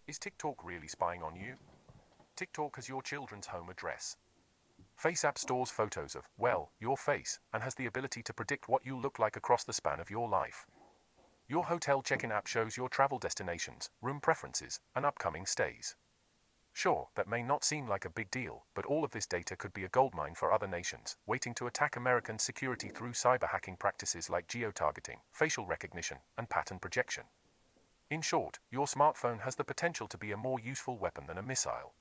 Is TikTok really spying on you? TikTok has your children's home address. FaceApp stores photos of, well, your face, and has the ability to predict what you'll look like across the span of your life. Your hotel check-in app shows your travel destinations, room preferences, and upcoming stays. Sure, that may not seem like a big deal, but all of this data could be a goldmine for other nations, waiting to attack American security through cyber hacking practices like geotargeting, facial recognition, and pattern projection. In short, your smartphone has the potential to be a more useful weapon than a missile.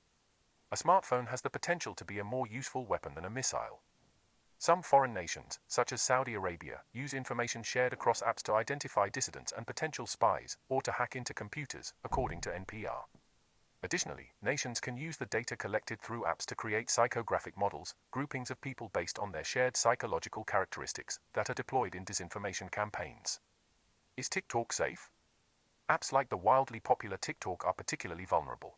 A smartphone has the potential to be a more useful weapon than a missile. Some foreign nations, such as Saudi Arabia, use information shared across apps to identify dissidents and potential spies, or to hack into computers, according to NPR. Additionally, nations can use the data collected through apps to create psychographic models, groupings of people based on their shared psychological characteristics, that are deployed in disinformation campaigns. Is TikTok safe? Apps like the wildly popular TikTok are particularly vulnerable.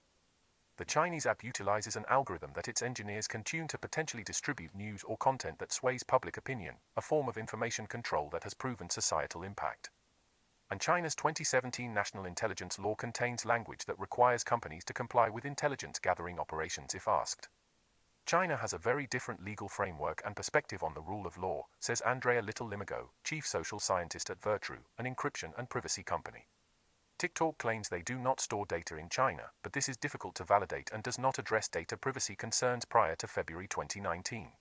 The Chinese app utilizes an algorithm that its engineers can tune to potentially distribute news or content that sways public opinion, a form of information control that has proven societal impact. And China's 2017 national intelligence law contains language that requires companies to comply with intelligence gathering operations if asked. China has a very different legal framework and perspective on the rule of law, says Andrea Little-Limigo, chief social scientist at Virtru, an encryption and privacy company. TikTok claims they do not store data in China, but this is difficult to validate and does not address data privacy concerns prior to February 2019.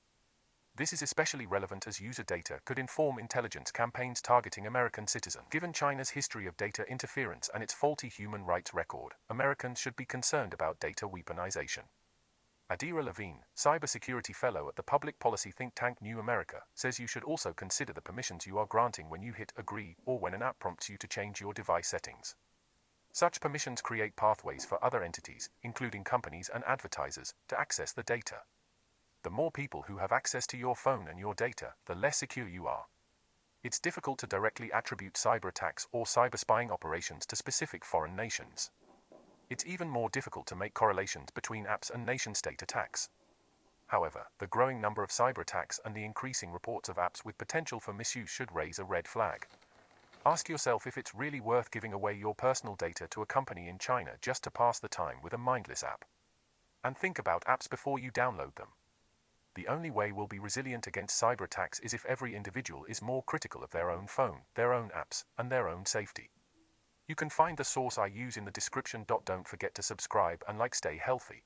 This is especially relevant as user data could inform intelligence campaigns targeting American citizens. Given China's history of data interference and its faulty human rights record, Americans should be concerned about data weaponization. Adira Levine, cybersecurity fellow at the public policy think tank New America, says you should also consider the permissions you are granting when you hit agree or when an app prompts you to change your device settings. Such permissions create pathways for other entities, including companies and advertisers, to access the data. The more people who have access to your phone and your data, the less secure you are. It's difficult to directly attribute cyber attacks or cyber spying operations to specific foreign nations. It's even more difficult to make correlations between apps and nation-state attacks. However, the growing number of cyber attacks and the increasing reports of apps with potential for misuse should raise a red flag. Ask yourself if it's really worth giving away your personal data to a company in China just to pass the time with a mindless app. And think about apps before you download them. The only way we'll be resilient against cyber attacks is if every individual is more critical of their own phone, their own apps, and their own safety. You can find the source I use in the description. Don't forget to subscribe and stay healthy.